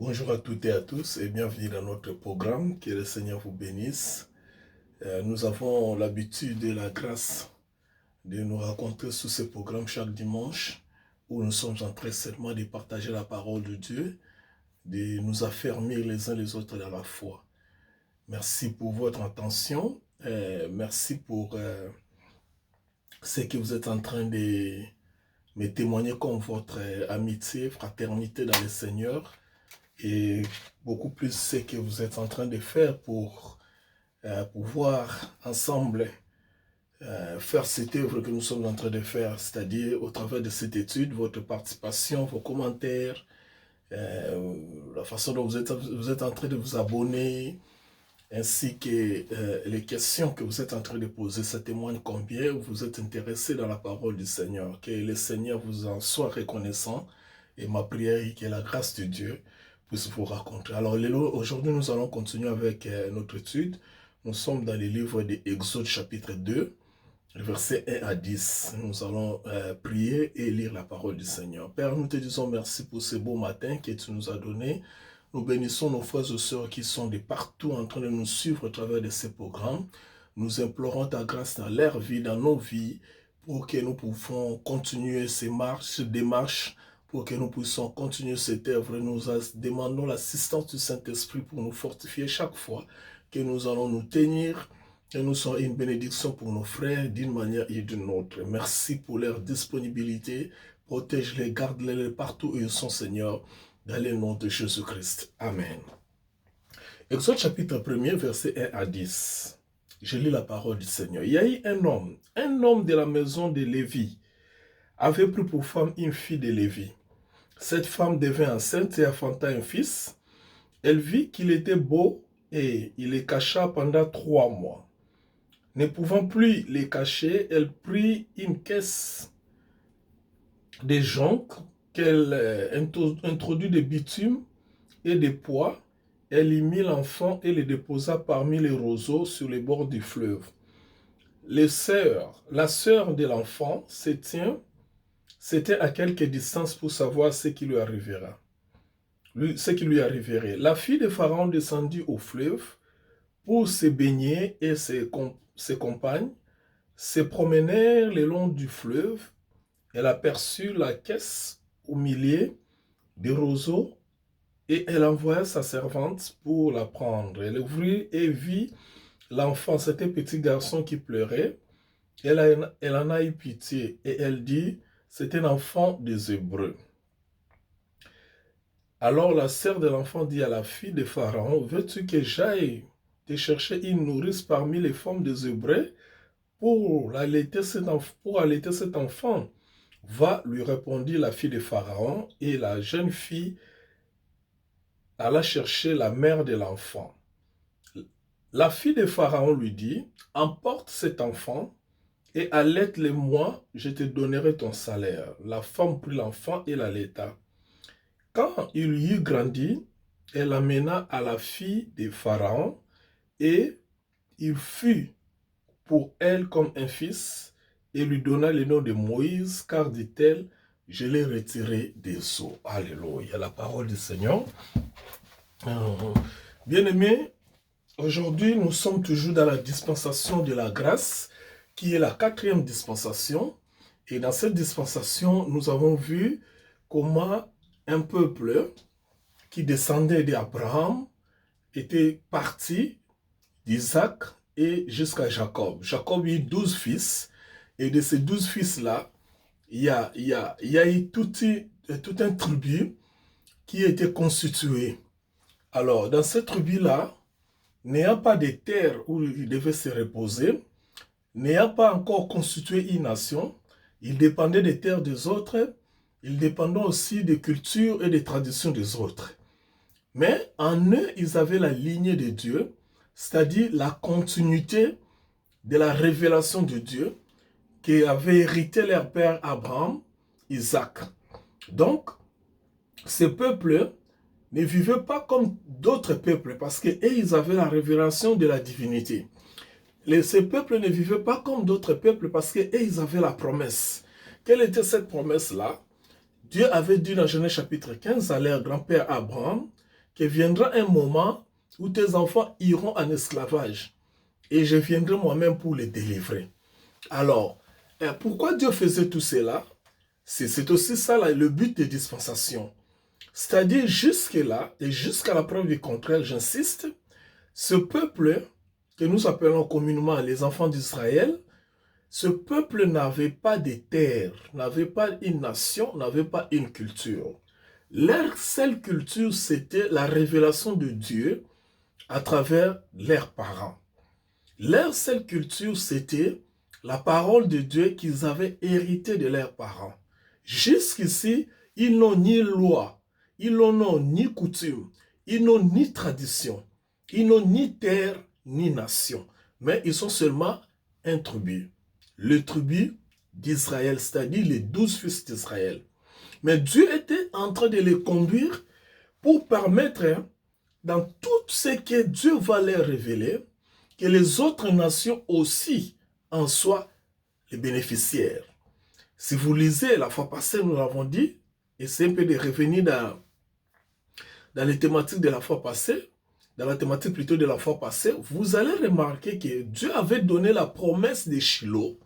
Bonjour à toutes et à tous et bienvenue dans notre programme. Que le Seigneur vous bénisse. Nous avons l'habitude et la grâce de nous rencontrer sous ce programme chaque dimanche où nous sommes en train seulement de partager la parole de Dieu, de nous affermir les uns les autres dans la foi. Merci pour votre attention. Merci pour ce que vous êtes en train de me témoigner comme votre amitié, fraternité dans le Seigneur. Et beaucoup plus ce que vous êtes en train de faire pour pouvoir ensemble faire cette œuvre que nous sommes en train de faire, c'est-à-dire au travers de cette étude, votre participation, vos commentaires, la façon dont vous êtes en train de vous abonner, ainsi que les questions que vous êtes en train de poser, ça témoigne combien vous êtes intéressé dans la parole du Seigneur. Que le Seigneur vous en soit reconnaissant et ma prière est que la grâce de Dieu puisse vous rencontrer. Alors aujourd'hui nous allons continuer avec notre étude. Nous sommes dans le livre d'Exode chapitre 2, versets 1 à 10. Nous allons prier et lire la parole du Seigneur. Père, nous te disons merci pour ce beau matin que tu nous as donné. Nous bénissons nos frères et sœurs qui sont de partout en train de nous suivre au travers de ces programmes. Nous implorons ta grâce dans leur vie, dans nos vies, pour que nous puissions continuer ces démarches, pour que nous puissions continuer cette œuvre. Nous demandons l'assistance du Saint-Esprit pour nous fortifier chaque fois que nous allons nous tenir. Et nous sommes une bénédiction pour nos frères d'une manière et d'une autre. Merci pour leur disponibilité. Protège-les, garde-les partout où ils sont, Seigneur. Dans le nom de Jésus-Christ. Amen. Exode chapitre 1er, verset 1 à 10. Je lis la parole du Seigneur. Il y a eu un homme de la maison de Lévi, avait pris pour femme une fille de Lévi. Cette femme devint enceinte et enfanta un fils. Elle vit qu'il était beau et il le cacha pendant 3 mois. Ne pouvant plus les cacher, elle prit une caisse de jonc qu'elle introduit de bitume et de pois. Elle y mit l'enfant et le déposa parmi les roseaux sur les bords du fleuve. La sœur de l'enfant c'était à quelque distance pour savoir ce qui lui arriverait. La fille de Pharaon descendit au fleuve pour se baigner et ses compagnes se promenèrent le long du fleuve. Elle aperçut la caisse au milieu des roseaux et elle envoya sa servante pour la prendre. Elle ouvrit et vit l'enfant, c'était un petit garçon qui pleurait. Elle en a eu pitié et elle dit, c'est un enfant des Hébreux. Alors la sœur de l'enfant dit à la fille de Pharaon, veux-tu que j'aille te chercher une nourrice parmi les femmes des Hébreux pour allaiter cet enfant? Va, lui répondit la fille de Pharaon, et la jeune fille alla chercher la mère de l'enfant. La fille de Pharaon lui dit, emporte cet enfant et allaite-le moi, je te donnerai ton salaire. La femme prit l'enfant et l'allaita. Quand il y eut grandi, elle l'amena à la fille de Pharaon et il fut pour elle comme un fils et lui donna le nom de Moïse, car dit-elle, je l'ai retiré des eaux. Alléluia, la parole du Seigneur. Bien-aimés, aujourd'hui nous sommes toujours dans la dispensation de la grâce, qui est la 4e dispensation. Et dans cette dispensation, nous avons vu comment un peuple qui descendait d'Abraham était parti d'Isaac et jusqu'à Jacob. Jacob eut 12 fils. Et de ces 12 fils-là, il y a eu tout un tribu qui était constitué. Alors, dans cette tribu-là, n'ayant pas de terre où il devait se reposer, n'ayant pas encore constitué une nation, il dépendait des terres des autres, il dépendait aussi des cultures et des traditions des autres. Mais en eux, ils avaient la lignée de Dieu, c'est-à-dire la continuité de la révélation de Dieu, qui avait hérité leur père Abraham, Isaac. Donc, ces peuples ne vivaient pas comme d'autres peuples, parce qu'ils avaient la révélation de la divinité. Ces peuples ne vivaient pas comme d'autres peuples, parce qu'ils avaient la promesse. Quelle était cette promesse-là? Dieu avait dit dans Genèse chapitre 15 à leur grand-père Abraham, qu'il viendra un moment où tes enfants iront en esclavage et je viendrai moi-même pour les délivrer. Alors, pourquoi Dieu faisait tout cela? C'est aussi ça là, le but des dispensations. C'est-à-dire jusque-là, et jusqu'à la preuve du contraire, j'insiste, ce peuple que nous appelons communément les enfants d'Israël, ce peuple n'avait pas de terre, n'avait pas une nation, n'avait pas une culture. Leur seule culture, c'était la révélation de Dieu à travers leurs parents. Leur seule culture, c'était la parole de Dieu qu'ils avaient héritée de leurs parents. Jusqu'ici, ils n'ont ni loi, ils n'ont ni coutume, ils n'ont ni tradition, ils n'ont ni terre, ni nation. Mais ils sont seulement un tribu. Le tribu d'Israël, c'est-à-dire les 12 fils d'Israël. Mais Dieu était en train de les conduire pour permettre, dans tout ce que Dieu va leur révéler, que les autres nations aussi en soient les bénéficiaires. Si vous lisez, la fois passée, nous l'avons dit, et c'est un peu de revenir dans les thématiques de la fois passée, dans la thématique plutôt de la fois passée, vous allez remarquer que Dieu avait donné la promesse de Shiloh.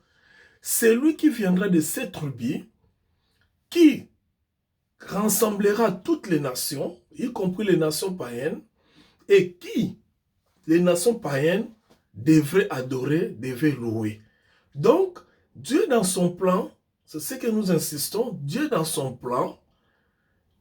C'est lui qui viendra de cette tribu, qui rassemblera toutes les nations, y compris les nations païennes, et qui, les nations païennes, devraient adorer, devraient louer. Donc, Dieu dans son plan, c'est ce que nous insistons, Dieu dans son plan,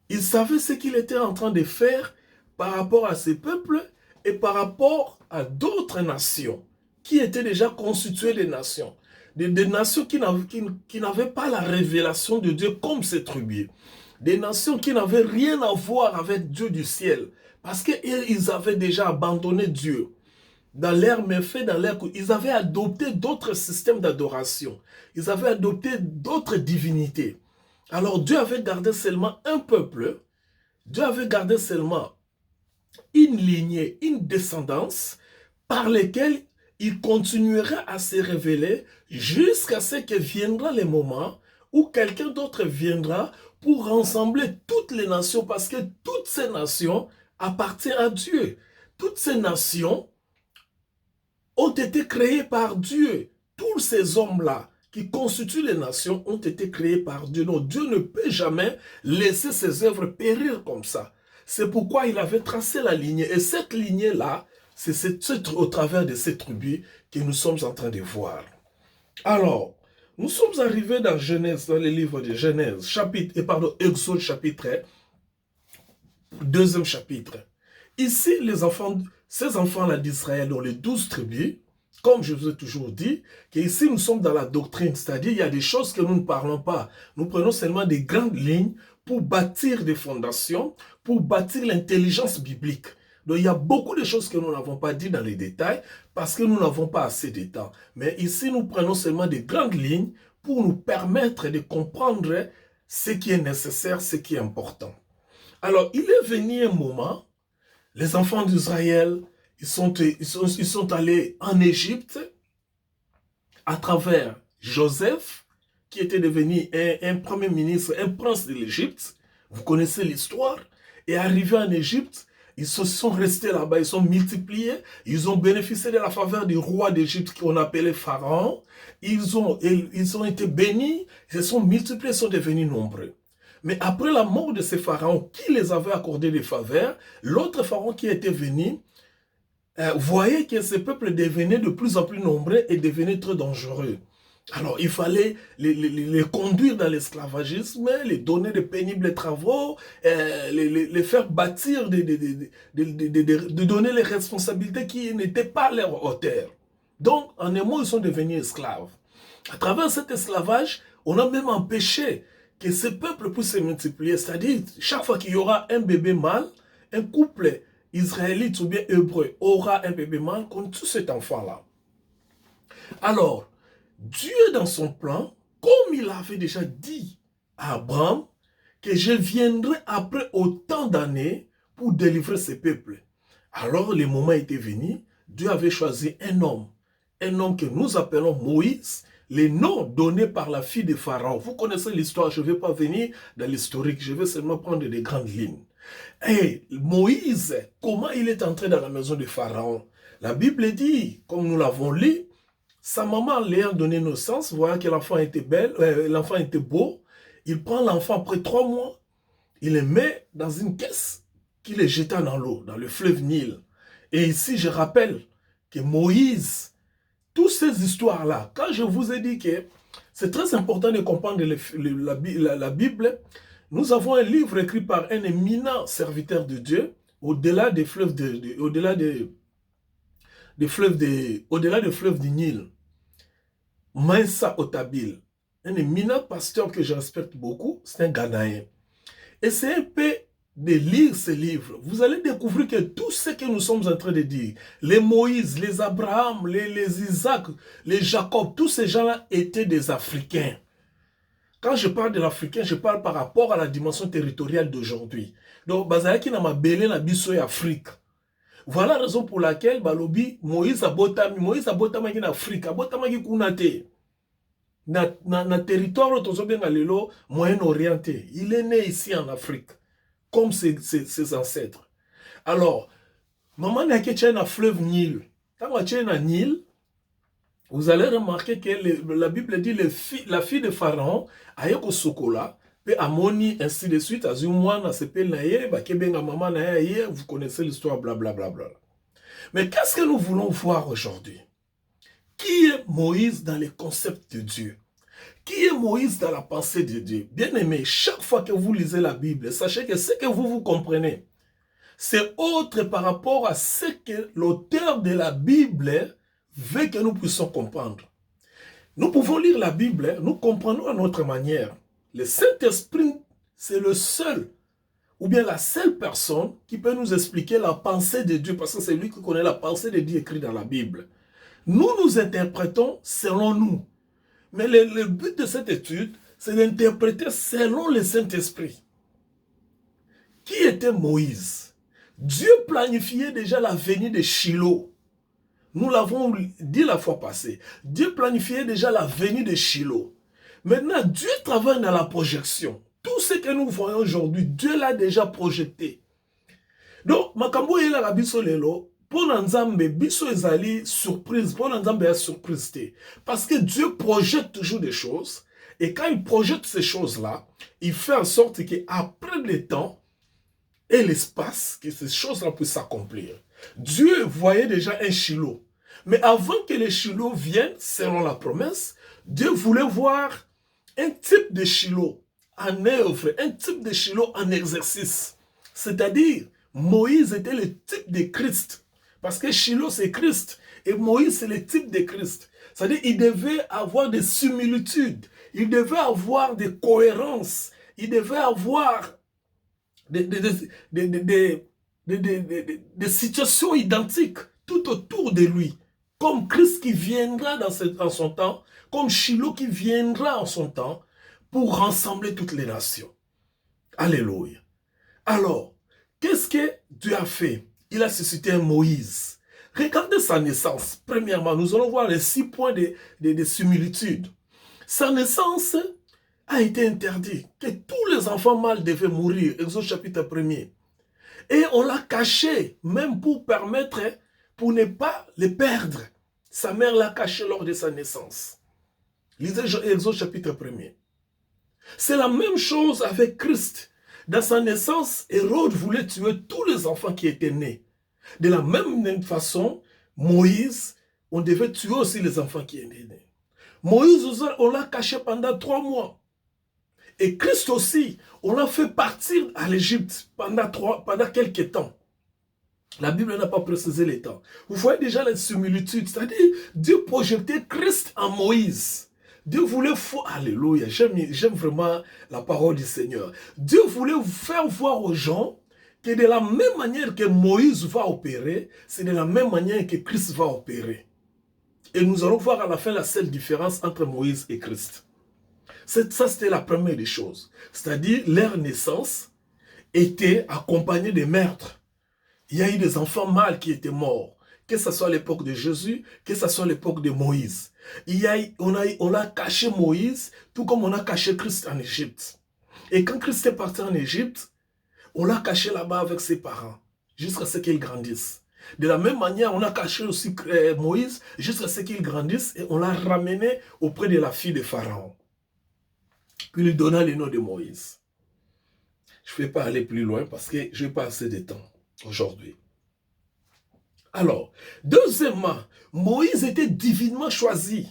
il savait ce qu'il était en train de faire par rapport à ces peuples et par rapport à d'autres nations qui étaient déjà constituées des nations. Des nations qui n'avaient pas la révélation de Dieu comme ces tribus. Des nations qui n'avaient rien à voir avec Dieu du ciel. Parce qu'ils avaient déjà abandonné Dieu. Dans leur méfait, ils avaient adopté d'autres systèmes d'adoration. Ils avaient adopté d'autres divinités. Alors Dieu avait gardé seulement un peuple. Dieu avait gardé seulement une lignée, une descendance par lesquelles il continuera à se révéler jusqu'à ce que viendra le moment où quelqu'un d'autre viendra pour rassembler toutes les nations, parce que toutes ces nations appartiennent à Dieu. Toutes ces nations ont été créées par Dieu. Tous ces hommes-là qui constituent les nations ont été créés par Dieu. Donc Dieu ne peut jamais laisser ses œuvres périr comme ça. C'est pourquoi il avait tracé la lignée. Et cette lignée-là, c'est au travers de cette tribu que nous sommes en train de voir. Alors, nous sommes arrivés dans Genèse, dans le livre de Genèse, Exode chapitre 2e chapitre. Ici, ces enfants-là d'Israël, dans les 12 tribus, comme je vous ai toujours dit, qu'ici nous sommes dans la doctrine, c'est-à-dire il y a des choses que nous ne parlons pas. Nous prenons seulement des grandes lignes pour bâtir des fondations, pour bâtir l'intelligence biblique. Donc il y a beaucoup de choses que nous n'avons pas dit dans les détails parce que nous n'avons pas assez de temps. Mais ici, nous prenons seulement des grandes lignes pour nous permettre de comprendre ce qui est nécessaire, ce qui est important. Alors, il est venu un moment, les enfants d'Israël, ils sont allés en Égypte à travers Joseph, qui était devenu un premier ministre, un prince de l'Égypte. Vous connaissez l'histoire. Et arrivé en Égypte, ils se sont restés là-bas, ils sont multipliés, ils ont bénéficié de la faveur du roi d'Égypte qu'on appelait Pharaon. Ils ont été bénis, ils se sont multipliés, ils sont devenus nombreux. Mais après la mort de ces pharaons qui les avait accordé des faveurs, l'autre pharaon qui était venu voyait que ces peuples devenaient de plus en plus nombreux et devenaient très dangereux. Alors, il fallait les conduire dans l'esclavagisme, les donner de pénibles travaux, les faire bâtir, de donner les responsabilités qui n'étaient pas à leur hauteur. Donc, en un mot, ils sont devenus esclaves. À travers cet esclavage, on a même empêché que ces peuples puissent se multiplier. C'est-à-dire, chaque fois qu'il y aura un bébé mâle, un couple israélite ou bien hébreu aura un bébé mâle contre cet enfant-là. Alors, Dieu, dans son plan, comme il avait déjà dit à Abraham, que je viendrai après autant d'années pour délivrer ces peuples. Alors, le moment était venu, Dieu avait choisi un homme que nous appelons Moïse, les noms donnés par la fille de Pharaon. Vous connaissez l'histoire, je ne vais pas venir dans l'historique, je vais seulement prendre des grandes lignes. Et Moïse, comment il est entré dans la maison de Pharaon? La Bible dit, comme nous l'avons lu, sa maman lui a donné naissance, voyant que l'enfant était belle, l'enfant était beau. Il prend l'enfant après 3 mois, il le met dans une caisse qu'il le jeta dans l'eau, dans le fleuve Nil. Et ici, je rappelle que Moïse, toutes ces histoires-là, quand je vous ai dit que c'est très important de comprendre la Bible, nous avons un livre écrit par un éminent serviteur de Dieu, au-delà des fleuves au-delà des fleuves du Nil, Mensa Otabil, un éminent pasteur que je respecte beaucoup, c'est un Ghanéen. Et c'est un peu de lire ce livre. Vous allez découvrir que tout ce que nous sommes en train de dire, les Moïse, les Abraham, les Isaac, les Jacob, tous ces gens-là étaient des Africains. Quand je parle de l'Africain, je parle par rapport à la dimension territoriale d'aujourd'hui. Donc, Bazalaki n'a ma belé na biso et Afrique. Voilà la raison pour laquelle Balobi, Moïse a botami en Afrique, a botami kunate. Na territoire lelo moyen-orienté. Il est né ici en Afrique, comme ses ancêtres. Alors, maman n'a qu'à un fleuve Nil. Quand on a un Nil, vous allez remarquer que la Bible dit la fille de Pharaon a eu sokola, puis Amoni, ainsi de suite, Azumwana, s'appelle Naye, Bakebenga maman Naye, vous connaissez l'histoire, blablabla. Mais qu'est-ce que nous voulons voir aujourd'hui? Qui est Moïse dans les concepts de Dieu? Qui est Moïse dans la pensée de Dieu? Bien aimé, chaque fois que vous lisez la Bible, sachez que ce que vous comprenez, c'est autre par rapport à ce que l'auteur de la Bible veut que nous puissions comprendre. Nous pouvons lire la Bible, nous comprenons à notre manière. Le Saint-Esprit, c'est le seul, ou bien la seule personne qui peut nous expliquer la pensée de Dieu, parce que c'est lui qui connaît la pensée de Dieu écrite dans la Bible. Nous interprétons selon nous. Mais le but de cette étude, c'est d'interpréter selon le Saint-Esprit. Qui était Moïse? Dieu planifiait déjà la venue de Shiloh. Nous l'avons dit la fois passée. Dieu planifiait déjà la venue de Shiloh. Maintenant, Dieu travaille dans la projection. Tout ce que nous voyons aujourd'hui, Dieu l'a déjà projeté. Donc, makambo yela la biso lelo, pour Nzambe, biso ezali surprise, pour Nzambe a surprise. Parce que Dieu projette toujours des choses, et quand il projette ces choses-là, il fait en sorte qu'après le temps et l'espace, que ces choses-là puissent s'accomplir. Dieu voyait déjà un Shiloh. Mais avant que les Shiloh viennent, selon la promesse, Dieu voulait voir un type de Shiloh en œuvre, un type de Shiloh en exercice. C'est-à-dire, Moïse était le type de Christ. Parce que Shiloh, c'est Christ. Et Moïse, c'est le type de Christ. C'est-à-dire, il devait avoir des similitudes. Il devait avoir des cohérences. Il devait avoir des situations identiques tout autour de lui. Comme Christ qui viendra en son temps, comme Shiloh qui viendra en son temps, pour rassembler toutes les nations. Alléluia. Alors, qu'est-ce que Dieu a fait? Il a suscité un Moïse. Regardez sa naissance. Premièrement, nous allons voir les 6 points de similitude. Sa naissance a été interdite, que tous les enfants mâles devaient mourir, Exode chapitre 1er. Et on l'a caché, même pour permettre, pour ne pas les perdre. Sa mère l'a caché lors de sa naissance. Lisez Exode chapitre 1er. C'est la même chose avec Christ. Dans sa naissance, Hérode voulait tuer tous les enfants qui étaient nés. De la même façon, Moïse, on devait tuer aussi les enfants qui étaient nés. Moïse, on l'a caché pendant 3 mois. Et Christ aussi, on l'a fait partir à l'Égypte pendant quelques temps. La Bible n'a pas précisé les temps. Vous voyez déjà la similitude, c'est-à-dire Dieu projetait Christ en Moïse. Dieu voulait, alléluia, j'aime vraiment la parole du Seigneur. Dieu voulait faire voir aux gens que de la même manière que Moïse va opérer, c'est de la même manière que Christ va opérer. Et nous allons voir à la fin la seule différence entre Moïse et Christ. Ça, c'était la première des choses. C'est-à-dire, leur naissance était accompagnée de meurtres. Il y a eu des enfants mâles qui étaient morts. Que ce soit à l'époque de Jésus, que ce soit à l'époque de Moïse. On a caché Moïse, tout comme on a caché Christ en Égypte. Et quand Christ est parti en Égypte, On l'a caché là-bas avec ses parents, jusqu'à ce qu'il grandisse. De la même manière, on a caché aussi Moïse jusqu'à ce qu'il grandisse et on l'a ramené auprès de la fille de Pharaon. Puis lui donna le nom de Moïse. Je ne vais pas aller plus loin parce que je n'ai pas assez de temps aujourd'hui. Alors, deuxièmement, Moïse était divinement choisi.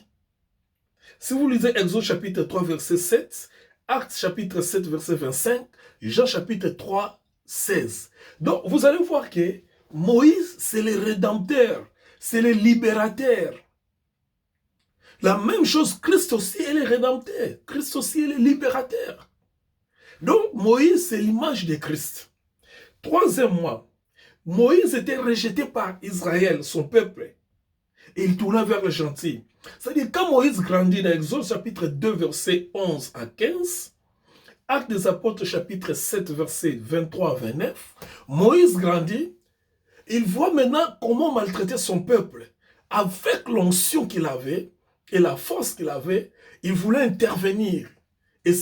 Si vous lisez Exode chapitre 3, verset 7, Actes chapitre 7, verset 25, Jean chapitre 3, 16. Donc, vous allez voir que Moïse, c'est le rédempteur, c'est le libérateur. La même chose, Christ aussi est le rédempteur, Christ aussi est le libérateur. Donc, Moïse, c'est l'image de Christ. Troisièmement, Moïse était rejeté par Israël, son peuple, et il tourna vers le gentil. C'est-à-dire, quand Moïse grandit dans Exode chapitre 2, verset 11 à 15, Actes des Apôtres chapitre 7, verset 23 à 29, Moïse grandit, il voit maintenant comment maltraiter son peuple. Avec l'onction qu'il avait et la force qu'il avait, il voulait intervenir. Et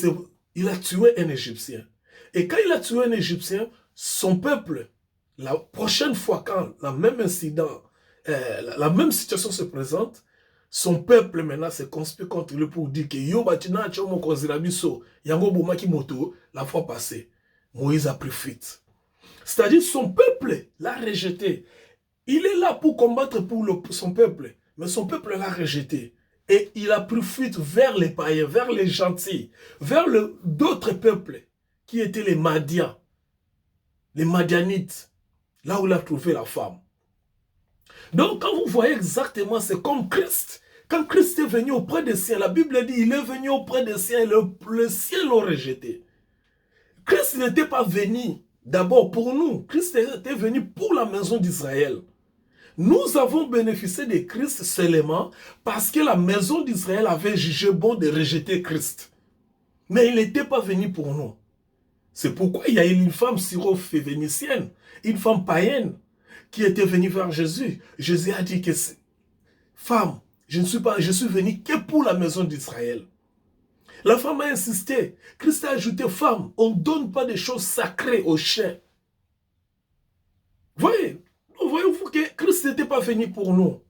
il a tué un Égyptien. Et quand il a tué un Égyptien, son peuple, la prochaine fois quand la même incident, la même situation se présente, son peuple maintenant se conspire contre lui pour dire que yo batina chomo konzirabiso yango bomaki moto la fois passée. Moïse a pris fuite. C'est-à-dire son peuple l'a rejeté. Il est là pour combattre pour son peuple, mais son peuple l'a rejeté. Et il a pris fuite vers les païens, vers les gentils, vers d'autres peuples qui étaient les Madians, les Madianites, là où il a trouvé la femme. Donc quand vous voyez exactement, c'est comme Christ. Quand Christ est venu auprès des siens, la Bible dit, il est venu auprès des siens et le ciel l'ont rejeté. Christ n'était pas venu d'abord pour nous. Christ était venu pour la maison d'Israël. Nous avons bénéficié de Christ seulement parce que la maison d'Israël avait jugé bon de rejeter Christ. Mais il n'était pas venu pour nous. C'est pourquoi il y a eu une femme syro-phénicienne, une femme païenne, qui était venue vers Jésus. Jésus a dit que, femme, je suis venu que pour la maison d'Israël. La femme a insisté. Christ a ajouté, femme, on ne donne pas des choses sacrées aux chiens. Voyez-vous que Christ n'était pas venu pour nous.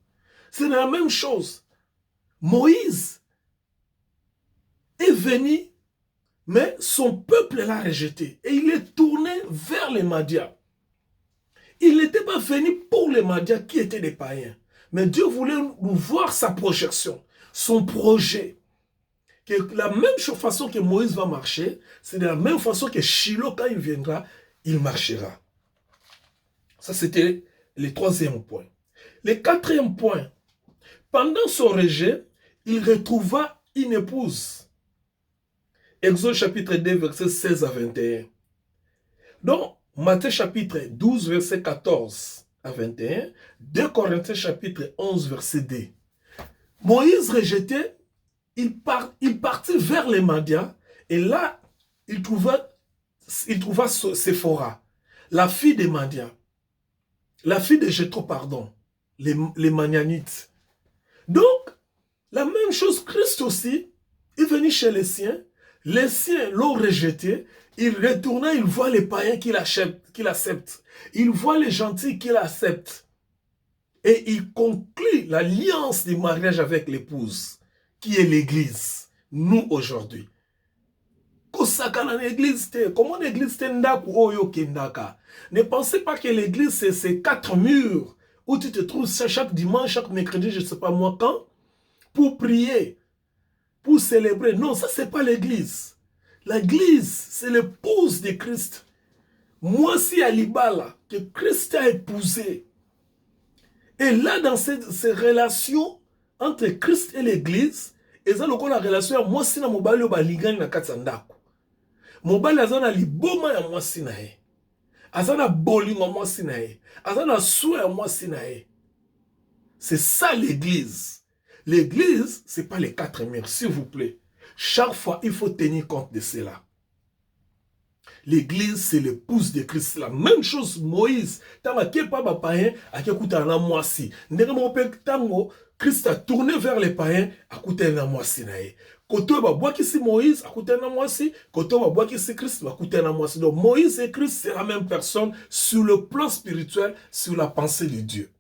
C'est la même chose. Moïse est venu, mais son peuple l'a rejeté. Et il est tourné vers les Madians. Il n'était pas venu pour les Madians qui étaient des païens. Mais Dieu voulait nous voir sa projection, son projet. Que la même façon que Moïse va marcher, c'est de la même façon que Shiloh, quand il viendra, il marchera. Ça, c'était le troisième point. Le quatrième point, pendant son rejet, il retrouva une épouse. Exode chapitre 2, verset 16 à 21. Donc, Matthieu chapitre 12, verset 14 à 21. 2 Corinthiens chapitre 11, verset 2. Moïse rejeté, il partit vers les Madians et là, il trouva Séphora, la fille des Madians, la fille de Jéthro, pardon, les Madianites. Donc, la même chose, Christ aussi, est venu chez les siens l'ont rejeté, il retourna, il voit les païens qu'il accepte, il voit les gentils qu'il accepte, et il conclut l'alliance du mariage avec l'épouse, qui est l'église, nous aujourd'hui. Comment l'église ne pensez pas que l'église c'est ces 4 murs où tu te trouves chaque dimanche, chaque mercredi, je ne sais pas moi quand, pour prier, pour célébrer. Non, ça c'est pas l'église. L'église, c'est l'épouse de Christ. Moi, si Alibala, que Christ a épousé. Et là, dans ces relations entre Christ et l'église, et ça, la relation, moi, si na mobali obaligani na katsandako. Mobali azana liboma ya mwasi na ye. Azana bolingo mwasi na ye. Azana souhait ya mwasi na ye. C'est ça l'église. L'église, ce n'est pas les 4 murs, s'il vous plaît. Chaque fois, il faut tenir compte de cela. l'église, c'est l'épouse de Christ. La même chose, Moïse. Tant que pas païen, à qui écoute un amoisi. Ndenge mon père, tango, Christ a tourné vers les païens, à écouter un amoisi nae. Koto ba bois qui c'est Moïse, à écouter un amoisi. Koto ba bois qui c'est Christ, à écouter un amoisi. Donc Moïse et Christ, c'est la même personne sur le plan spirituel, sur la pensée de Dieu.